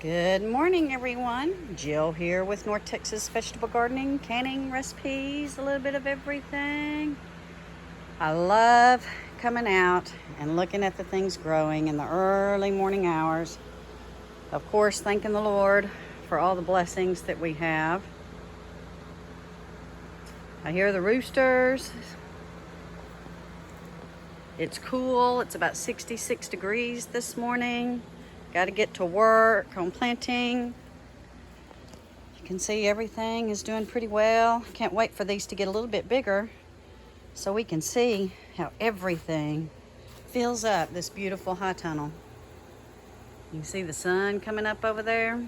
Good morning, everyone. Jill here with North Texas Vegetable Gardening, canning recipes, a little bit of everything. I love coming out and looking at the things growing in the early morning hours. Of course, thanking the Lord for all the blessings that we have. I hear the roosters. It's cool. It's about 66 degrees this morning. Got to get to work on planting. You can see everything is doing pretty well. Can't wait for these to get a little bit bigger so we can see how everything fills up this beautiful high tunnel. You can see the sun coming up over there.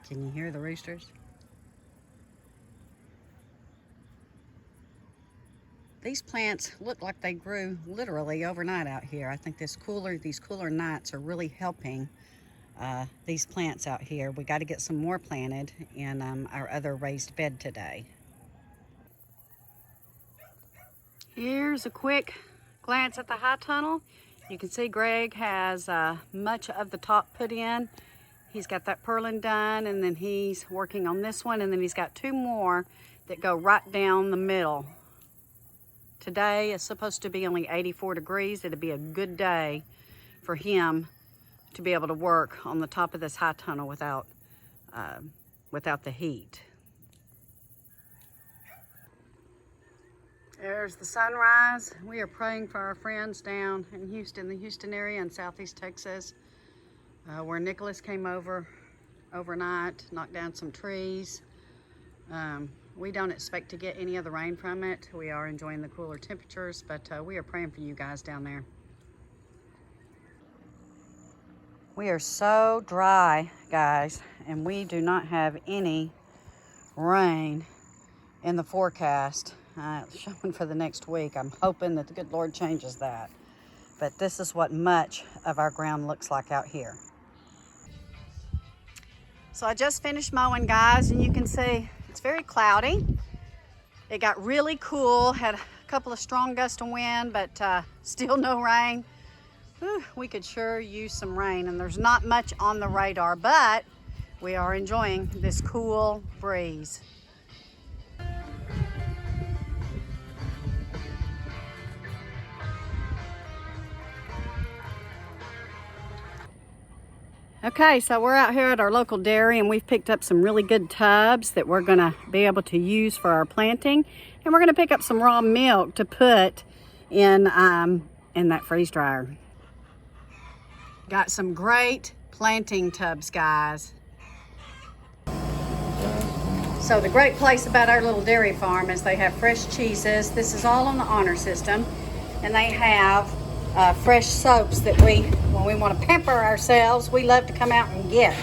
Can you hear the roosters? These plants look like they grew literally overnight out here. I think these cooler nights are really helping these plants out here. We got to get some more planted in our other raised bed today. Here's a quick glance at the high tunnel. You can see Greg has much of the top put in. He's got that purlin done, and then he's working on this one, and then he's got two more that go right down the middle. Today is supposed to be only 84 degrees. It'd be a good day for him to be able to work on the top of this high tunnel without the heat. There's the sunrise. We are praying for our friends down in Houston, the Houston area and Southeast Texas, where Nicholas came over overnight, knocked down some trees. We don't expect to get any of the rain from it. We are enjoying the cooler temperatures, but we are praying for you guys down there. We are so dry, guys, and we do not have any rain in the forecast showing for the next week. I'm hoping that the good Lord changes that. But this is what much of our ground looks like out here. So I just finished mowing, guys, and you can see it's very cloudy. It got really cool, had a couple of strong gusts of wind, but still no rain. Whew, we could sure use some rain, and there's not much on the radar, but we are enjoying this cool breeze. Okay, so we're out here at our local dairy, and we've picked up some really good tubs that we're gonna be able to use for our planting. And we're gonna pick up some raw milk to put in that freeze dryer. Got some great planting tubs, guys. So the great place about our little dairy farm is they have fresh cheeses. This is all on the honor system. And they have fresh soaps that when we want to pamper ourselves, we love to come out and get.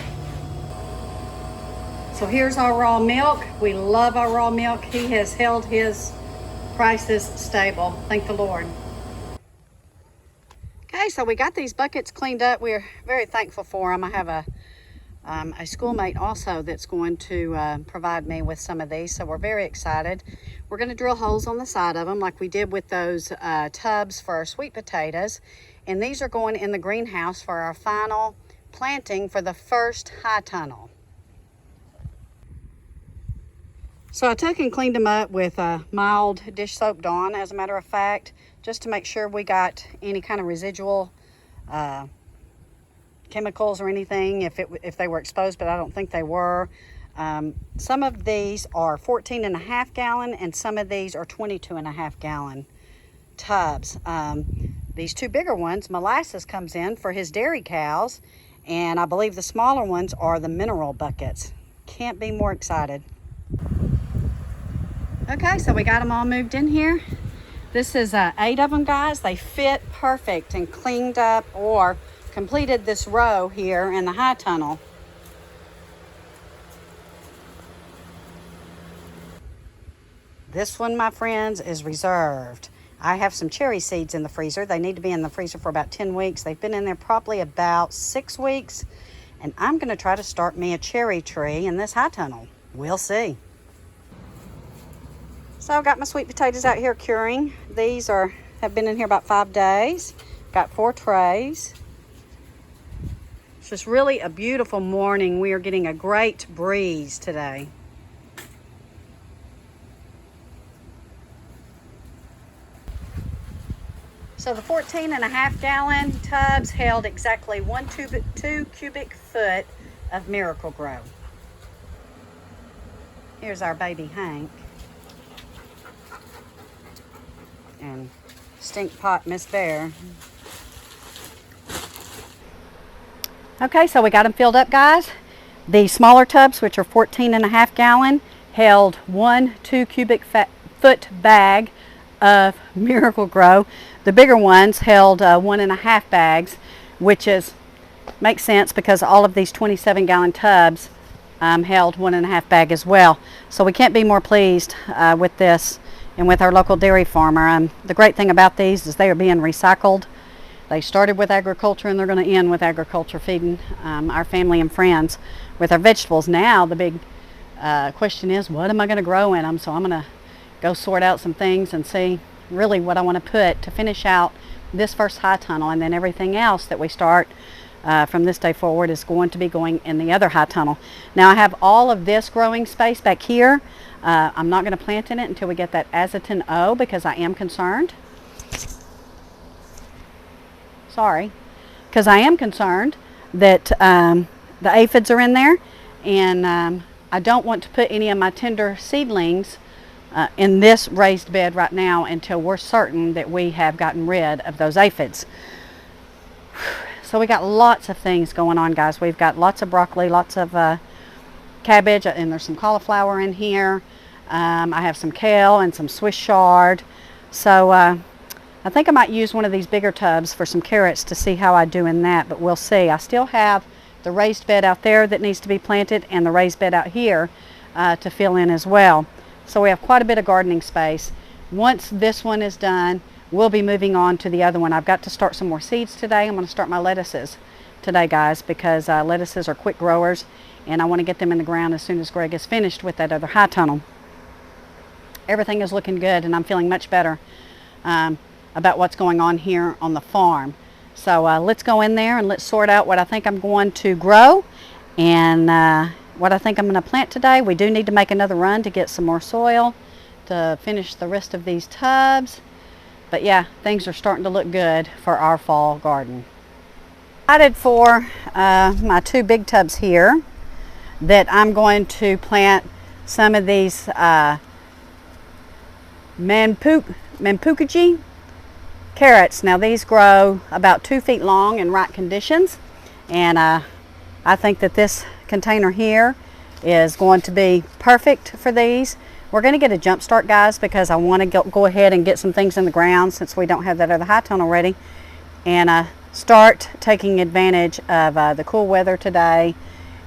So here's our raw milk. We love our raw milk. He has held his prices stable. Thank the Lord. Okay, so we got these buckets cleaned up. We're very thankful for them. I have a schoolmate also that's going to provide me with some of these, so we're very excited. We're going to drill holes on the side of them like we did with those tubs for our sweet potatoes, and these are going in the greenhouse for our final planting for the first high tunnel. So I took and cleaned them up with mild dish soap Dawn, as a matter of fact, just to make sure we got any kind of residual chemicals or anything if they were exposed, but I don't think they were. Some of these are 14.5 gallon, and some of these are 22.5 gallon tubs. These two bigger ones, Molasses comes in for his dairy cows, and I believe the smaller ones are the mineral buckets. Can't be more excited. Okay, so we got them all moved in here. This is 8 of them, guys. They fit perfect and cleaned up or completed this row here in the high tunnel. This one, my friends, is reserved. I have some cherry seeds in the freezer. They need to be in the freezer for about 10 weeks. They've been in there probably about 6 weeks, and I'm going to try to start me a cherry tree in this high tunnel. We'll see. So I've got my sweet potatoes out here curing. These have been in here about 5 days. Got 4 trays. It's just really a beautiful morning. We are getting a great breeze today. So the 14.5-gallon tubs held exactly 2 cubic foot of Miracle-Gro. Here's our baby Hank. And stink pot Miss Bear. Okay, so we got them filled up, guys. The smaller tubs, which are 14.5-gallon, held 1 2 cubic foot bag of Miracle-Gro. The bigger ones held 1.5 bags, which makes sense because all of these 27-gallon tubs held 1.5 bag as well. So we can't be more pleased with this and with our local dairy farmer. The great thing about these is they are being recycled. They started with agriculture and they're going to end with agriculture, feeding our family and friends with our vegetables. Now the big question is, what am I going to grow in them? So I'm going to go sort out some things and see really what I want to put to finish out this first high tunnel, and then everything else that we start from this day forward is going to be going in the other high tunnel. Now I have all of this growing space back here. I'm not going to plant in it until we get that Azotin O, because I am concerned. Because I am concerned that the aphids are in there, and I don't want to put any of my tender seedlings in this raised bed right now until we're certain that we have gotten rid of those aphids. So we got lots of things going on, guys. We've got lots of broccoli, lots of cabbage, and there's some cauliflower in here. I have some kale and some Swiss chard. So I think I might use one of these bigger tubs for some carrots to see how I do in that, but we'll see. I still have the raised bed out there that needs to be planted and the raised bed out here to fill in as well. So we have quite a bit of gardening space. Once this one is done, we'll be moving on to the other one. I've got to start some more seeds today. I'm going to start my lettuces today, guys, because lettuces are quick growers and I want to get them in the ground as soon as Greg is finished with that other high tunnel. Everything is looking good and I'm feeling much better about what's going on here on the farm. So let's go in there and let's sort out what I think I'm going to grow and what I think I'm going to plant today. We do need to make another run to get some more soil to finish the rest of these tubs. But yeah, things are starting to look good for our fall garden. Decided for my 2 big tubs here that I'm going to plant some of these Manpukaji carrots. Now these grow about 2 feet long in right conditions, and I think that this container here is going to be perfect for these. We're going to get a jump start, guys, because I want to go ahead and get some things in the ground since we don't have that other high tunnel ready, and start taking advantage of the cool weather today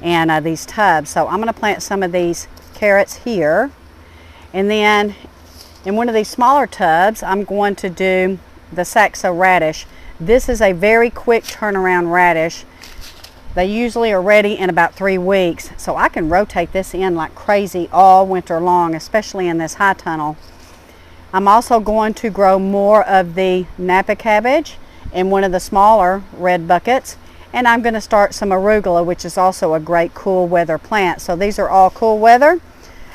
and these tubs. So I'm going to plant some of these carrots here, and then in one of these smaller tubs I'm going to do the Saxo Radish. This is a very quick turnaround radish. They usually are ready in about 3 weeks, so I can rotate this in like crazy all winter long, especially in this high tunnel. I'm also going to grow more of the Napa cabbage in one of the smaller red buckets, and I'm going to start some arugula, which is also a great cool weather plant. So these are all cool weather.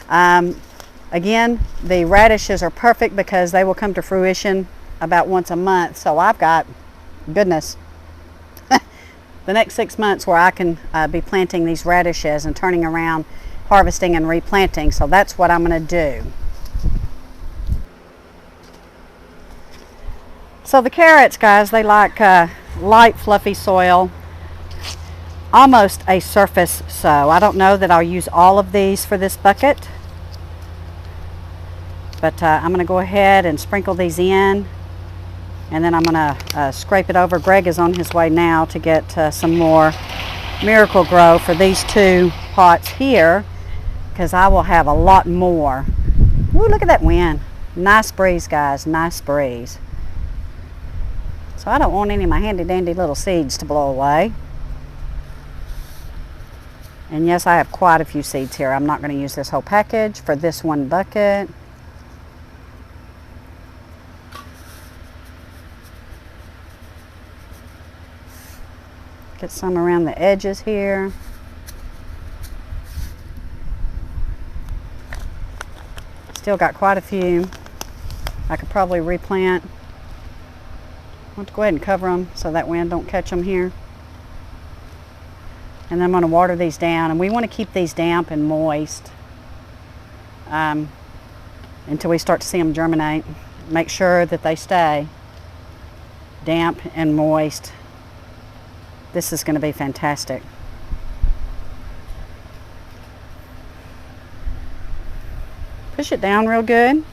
Again, the radishes are perfect because they will come to fruition about once a month. So I've got, goodness, the next 6 months where I can be planting these radishes and turning around, harvesting and replanting. So that's what I'm going to do. So the carrots, guys, they like light fluffy soil, almost a surface sow. I don't know that I'll use all of these for this bucket, but I'm going to go ahead and sprinkle these in, and then I'm going to scrape it over. Greg is on his way now to get some more Miracle-Gro for these 2 pots here, because I will have a lot more. Ooh, look at that wind. Nice breeze, guys, nice breeze. So I don't want any of my handy dandy little seeds to blow away. And yes, I have quite a few seeds here. I'm not going to use this whole package for this one bucket. Get some around the edges here. Still got quite a few. I could probably replant. I want to go ahead and cover them so that wind don't catch them here. And then I'm going to water these down, and we want to keep these damp and moist until we start to see them germinate. Make sure that they stay damp and moist. This is going to be fantastic. Push it down real good.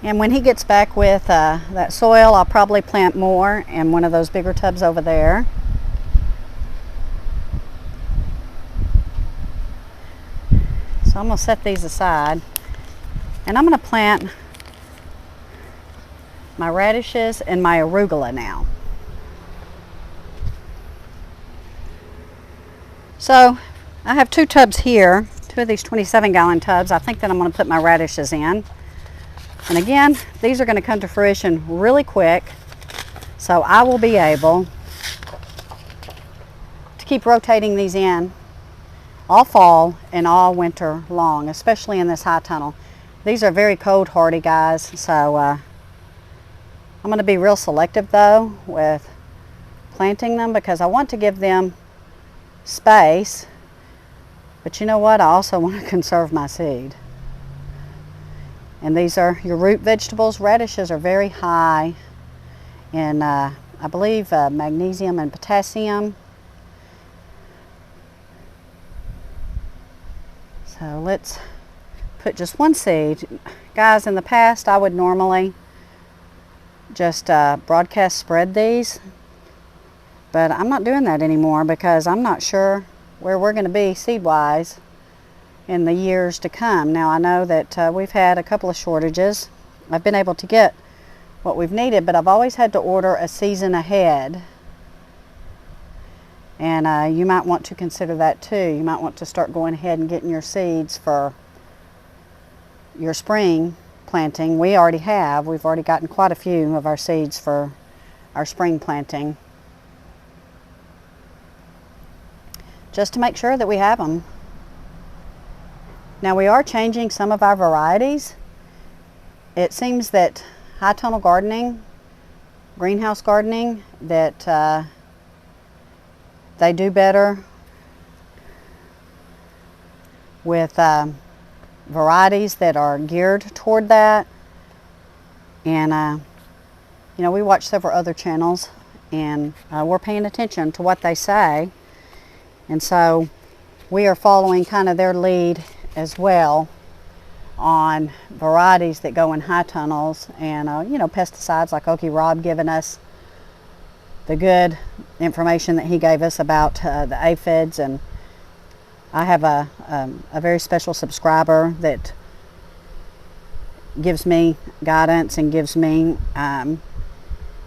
And when he gets back with that soil, I'll probably plant more in one of those bigger tubs over there. So I'm going to set these aside. And I'm going to plant my radishes and my arugula now. So I have 2 tubs here, 2 of these 27-gallon tubs. I think that I'm going to put my radishes in. And again, these are going to come to fruition really quick, so I will be able to keep rotating these in all fall and all winter long, especially in this high tunnel. These are very cold hardy, guys, so I'm going to be real selective though with planting them because I want to give them space, but you know what, I also want to conserve my seed. And these are your root vegetables. Radishes are very high in, I believe, magnesium and potassium. So let's put just one seed. Guys, in the past I would normally just broadcast spread these, but I'm not doing that anymore because I'm not sure where we're going to be seed-wise in the years to come. Now I know that we've had a couple of shortages. I've been able to get what we've needed, but I've always had to order a season ahead. And you might want to consider that too. You might want to start going ahead and getting your seeds for your spring planting. We already have. We've already gotten quite a few of our seeds for our spring planting, just to make sure that we have them. Now we are changing some of our varieties. It seems that high tunnel gardening, greenhouse gardening, that they do better with varieties that are geared toward that. And you know, we watch several other channels, and we're paying attention to what they say, and so we are following kind of their lead as well on varieties that go in high tunnels. And you know, pesticides, like Okie Rob giving us the good information that he gave us about the aphids. And I have a very special subscriber that gives me guidance and gives me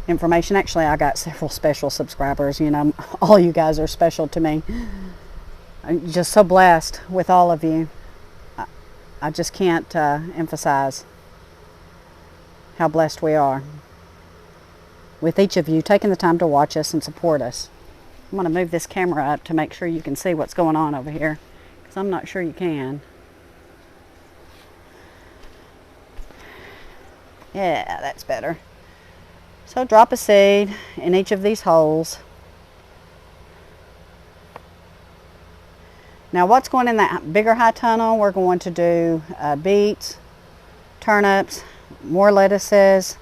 information. Actually, I got several special subscribers. You know, all you guys are special to me. I'm just so blessed with all of you. I just can't emphasize how blessed we are with each of you taking the time to watch us and support us. I'm going to move this camera up to make sure you can see what's going on over here, because I'm not sure you can. Yeah, that's better. So drop a seed in each of these holes. Now what's going in that bigger high tunnel, we're going to do beets, turnips, more lettuces,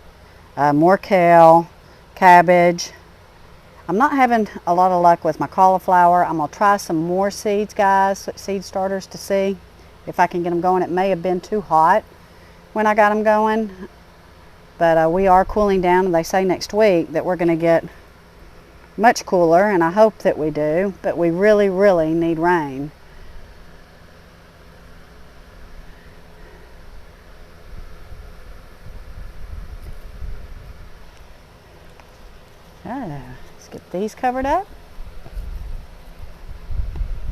more kale, cabbage. I'm not having a lot of luck with my cauliflower. I'm going to try some more seeds, guys, seed starters, to see if I can get them going. It may have been too hot when I got them going, but we are cooling down, and they say next week that we're going to get much cooler, and I hope that we do, but we really, really need rain. Let's get these covered up.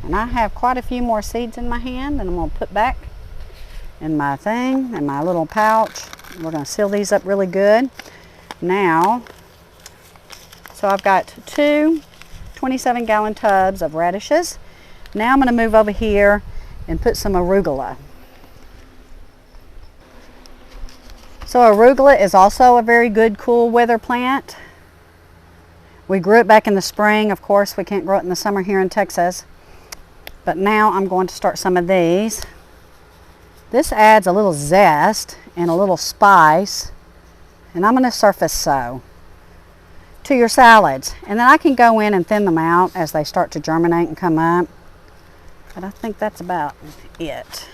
And I have quite a few more seeds in my hand that I'm going to put back in my thing, in my little pouch. We're going to seal these up really good. Now, so I've got two 27-gallon tubs of radishes. Now I'm going to move over here and put some arugula. So arugula is also a very good cool weather plant. We grew it back in the spring. Of course, we can't grow it in the summer here in Texas. But now I'm going to start some of these. This adds a little zest and a little spice. And I'm going to surface sow to your salads. And then I can go in and thin them out as they start to germinate and come up. But I think that's about it.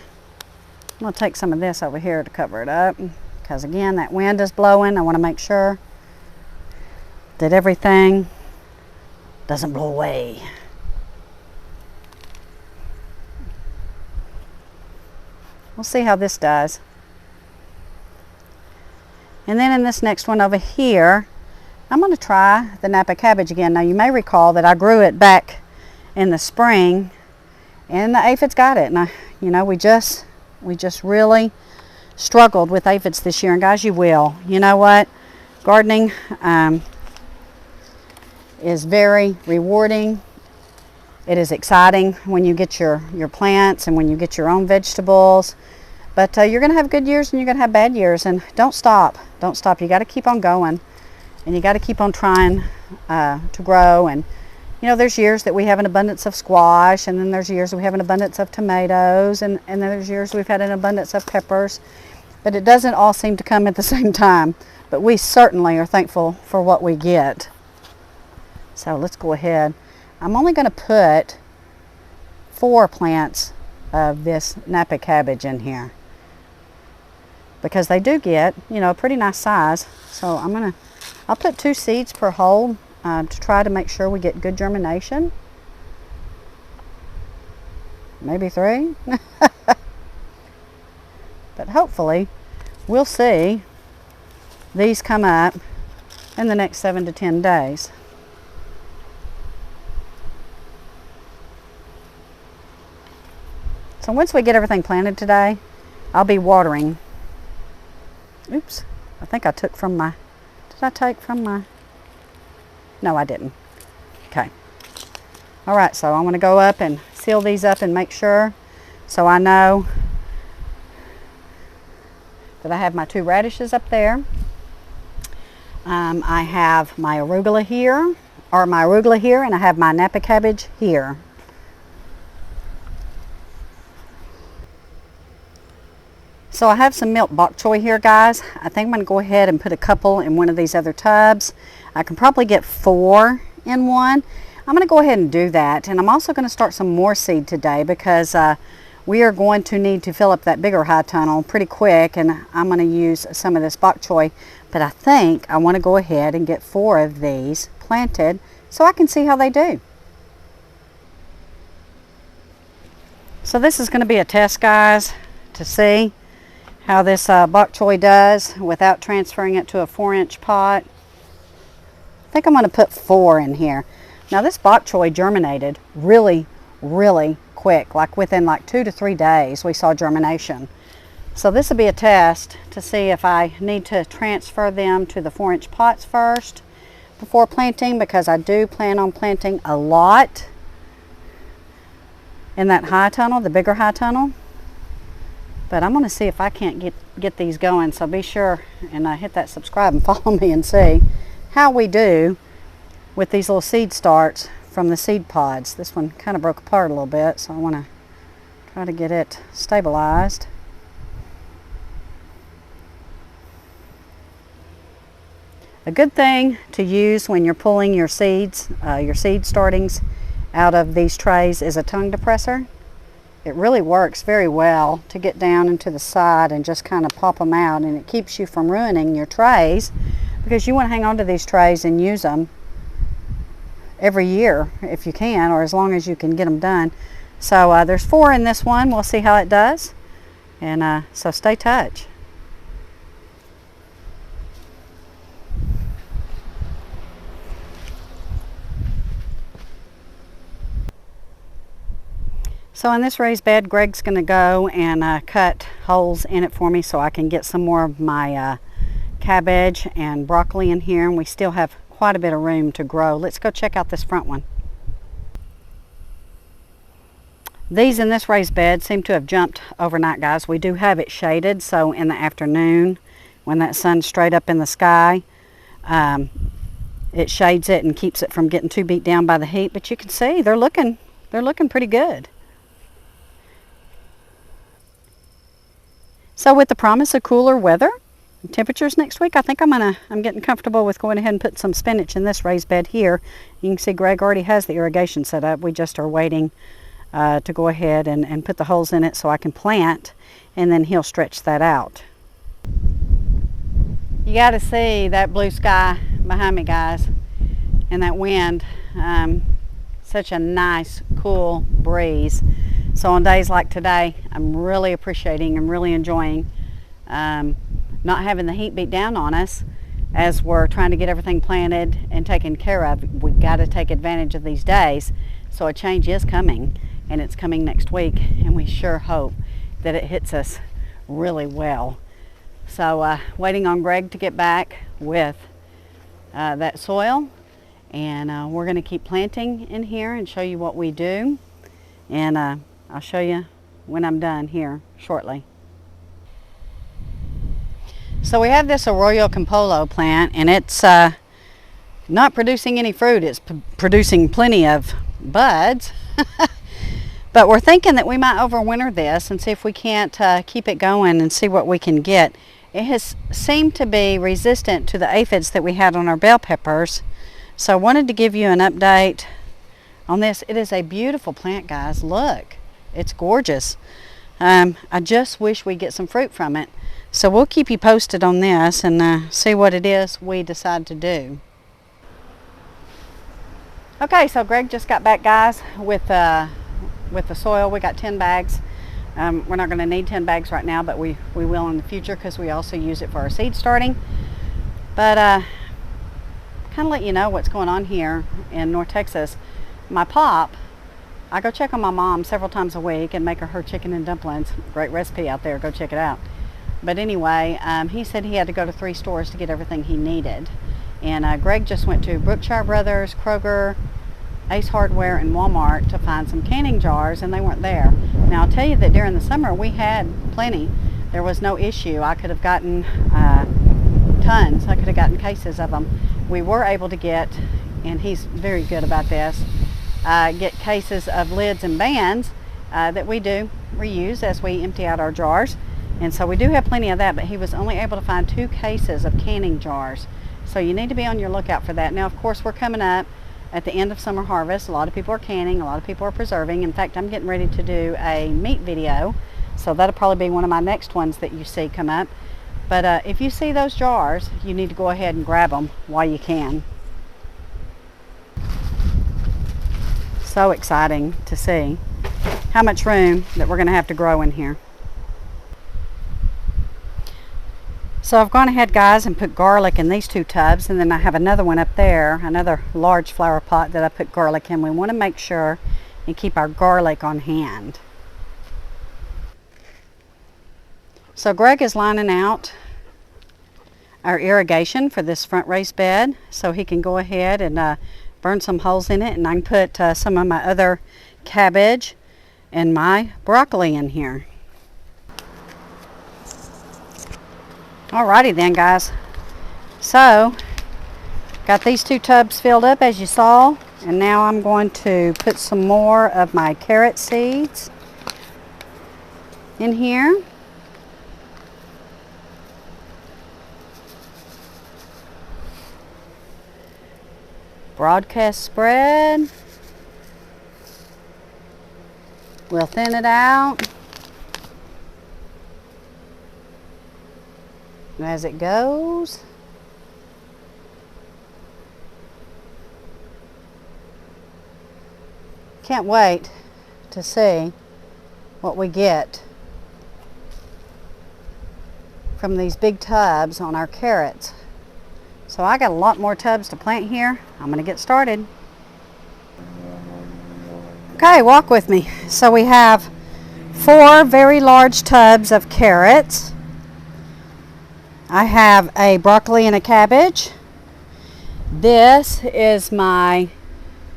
I'm going to take some of this over here to cover it up. Because again, that wind is blowing. I want to make sure that everything doesn't blow away. We'll see how this does. And then in this next one over here, I'm going to try the Napa cabbage again. Now you may recall that I grew it back in the spring and the aphids got it. And you know, we just really struggled with aphids this year. And guys, you will. You know what? Gardening is very rewarding. It is exciting when you get your plants and when you get your own vegetables. But you're going to have good years and you're going to have bad years. And don't stop. Don't stop. You got to keep on going. And you got to keep on trying to grow. And, you know, there's years that we have an abundance of squash. And then there's years that we have an abundance of tomatoes. And then there's years we've had an abundance of peppers. But it doesn't all seem to come at the same time. But we certainly are thankful for what we get. So let's go ahead. I'm only going to put 4 plants of this Napa cabbage in here. Because they do get, you know, a pretty nice size. So I'll put 2 seeds per hole to try to make sure we get good germination. Maybe 3. But hopefully we'll see these come up in the next 7 to 10 days. So once we get everything planted today, I'll be watering. Oops, I think I took from my, did I take from my, no I didn't. Okay. All right, so I'm going to go up and seal these up and make sure so I know that I have my 2 radishes up there. I have my arugula here, and I have my Napa cabbage here. So I have some milk bok choy here, guys. I think I'm going to go ahead and put a couple in one of these other tubs. I can probably get 4 in one. I'm going to go ahead and do that. And I'm also going to start some more seed today because we are going to need to fill up that bigger high tunnel pretty quick. And I'm going to use some of this bok choy. But I think I want to go ahead and get 4 of these planted so I can see how they do. So this is going to be a test, guys, to see how this bok choy does without transferring it to a 4-inch pot. I think I'm going to put 4 in here. Now this bok choy germinated really, really quick. Like within like 2 to 3 days we saw germination. So this will be a test to see if I need to transfer them to the 4-inch pots first before planting, because I do plan on planting a lot in that high tunnel, the bigger high tunnel. But I'm going to see if I can't get these going. So be sure and hit that subscribe and follow me and see how we do with these little seed starts from the seed pods. This one kind of broke apart a little bit, so I want to try to get it stabilized. A good thing to use when you're pulling your seeds, your seed startings out of these trays is a tongue depressor. It really works very well to get down into the side and just kind of pop them out, and it keeps you from ruining your trays, because you want to hang on to these trays and use them every year if you can, or as long as you can get them done. So there's 4 in this one. We'll see how it does, and so stay touch. So in this raised bed, Greg's going to go and cut holes in it for me so I can get some more of my cabbage and broccoli in here, and we still have quite a bit of room to grow. Let's go check out this front one. These in this raised bed seem to have jumped overnight, guys. We do have it shaded, so in the afternoon when that sun's straight up in the sky, it shades it and keeps it from getting too beat down by the heat. But you can see they're looking pretty good. So with the promise of cooler weather, temperatures next week, I think I'm getting comfortable with going ahead and putting some spinach in this raised bed here. You can see Greg already has the irrigation set up. We just are waiting to go ahead and put the holes in it so I can plant, and then he'll stretch that out. You got to see that blue sky behind me, guys, and that wind. Such a nice, cool breeze. So on days like today, I'm really appreciating and really enjoying not having the heat beat down on us as we're trying to get everything planted and taken care of. We've got to take advantage of these days. So a change is coming, and it's coming next week, and we sure hope that it hits us really well. So waiting on Greg to get back with that soil, and we're going to keep planting in here and show you what we do, and I'll show you when I'm done here shortly. So we have this Arroyo Campolo plant, and it's not producing any fruit. It's producing plenty of buds. But we're thinking that we might overwinter this and see if we can't keep it going and see what we can get. It has seemed to be resistant to the aphids that we had on our bell peppers. So I wanted to give you an update on this. It is a beautiful plant, guys. Look, it's gorgeous. I just wish we'd get some fruit from it. So we'll keep you posted on this and see what it is we decide to do. Okay, so Greg just got back, guys, with the soil. We got 10 bags. We're not going to need 10 bags right now, but we will in the future because we also use it for our seed starting. But kind of let you know what's going on here in North Texas. My pop, I go check on my mom several times a week and make her chicken and dumplings. Great recipe out there. Go check it out. But anyway, he said he had to go to 3 stores to get everything he needed. And Greg just went to Brookshire Brothers, Kroger, Ace Hardware, and Walmart to find some canning jars, and they weren't there. Now I'll tell you that during the summer we had plenty. There was no issue. I could have gotten tons. I could have gotten cases of them. We were able to get, and he's very good about this, get cases of lids and bands that we do reuse as we empty out our jars. And so we do have plenty of that, but he was only able to find 2 cases of canning jars. So you need to be on your lookout for that. Now, of course, we're coming up at the end of summer harvest. A lot of people are canning, a lot of people are preserving. In fact, I'm getting ready to do a meat video, so that'll probably be one of my next ones that you see come up. But if you see those jars, you need to go ahead and grab them while you can. So exciting to see how much room that we're going to have to grow in here. So I've gone ahead, guys, and put garlic in these 2 tubs, and then I have another one up there, another large flower pot that I put garlic in. We want to make sure and keep our garlic on hand. So Greg is lining out our irrigation for this front raised bed so he can go ahead and burn some holes in it, and I can put some of my other cabbage and my broccoli in here. Alrighty then, guys. So got these 2 tubs filled up, as you saw, and now I'm going to put some more of my carrot seeds in here. Broadcast spread. We'll thin it out as it goes. Can't wait to see what we get from these big tubs on our carrots. So I got a lot more tubs to plant here. I'm going to get started. Okay, walk with me. So we have 4 very large tubs of carrots. I have a broccoli and a cabbage. This is my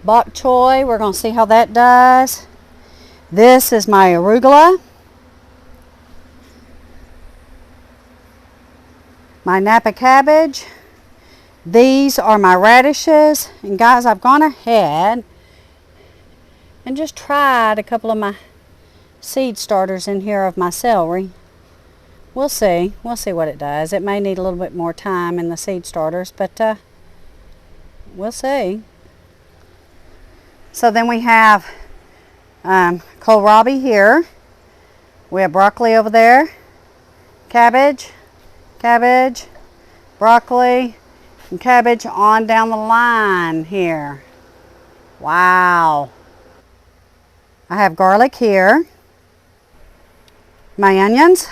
bok choy. We're going to see how that does. This is my arugula. My Napa cabbage. These are my radishes. And guys, I've gone ahead and just tried a couple of my seed starters in here of my celery. We'll see what it does. It may need a little bit more time in the seed starters, but we'll see. So then we have kohlrabi here. We have broccoli over there, cabbage, broccoli, and cabbage on down the line here. Wow. I have garlic here, my onions.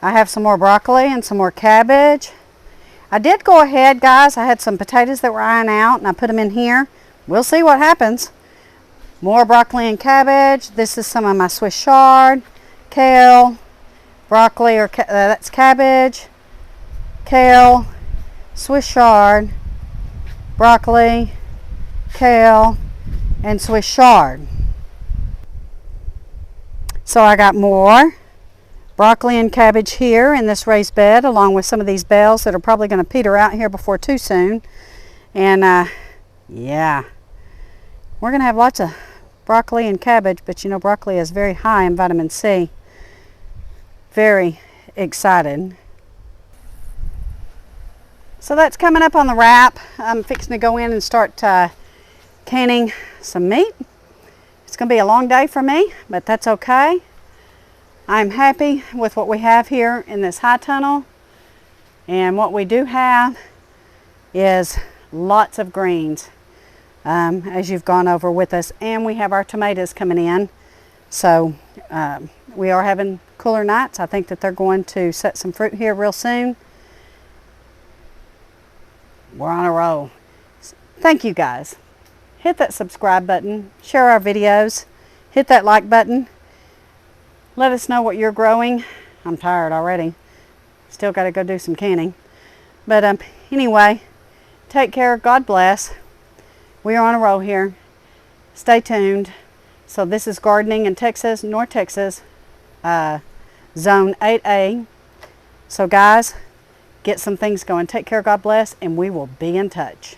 I have some more broccoli and some more cabbage. I did go ahead, guys. I had some potatoes that were ironed out and I put them in here. We'll see what happens. More broccoli and cabbage. This is some of my Swiss chard, kale, broccoli, or that's cabbage, kale, Swiss chard, broccoli, kale, and Swiss chard. So I got more broccoli and cabbage here in this raised bed, along with some of these bells that are probably going to peter out here before too soon. And yeah, we're going to have lots of broccoli and cabbage, but you know, broccoli is very high in vitamin C. Very excited. So that's coming up on the wrap. I'm fixing to go in and start canning some meat. It's going to be a long day for me, but that's okay. I'm happy with what we have here in this high tunnel. And what we do have is lots of greens, as you've gone over with us. And we have our tomatoes coming in. So we are having cooler nights. I think that they're going to set some fruit here real soon. We're on a roll. Thank you, guys. Hit that subscribe button, share our videos, hit that like button. Let us know what you're growing. I'm tired already. Still got to go do some canning. But anyway, take care. God bless. We are on a roll here. Stay tuned. So this is gardening in Texas, North Texas, Zone 8A. So guys, get some things going. Take care. God bless. And we will be in touch.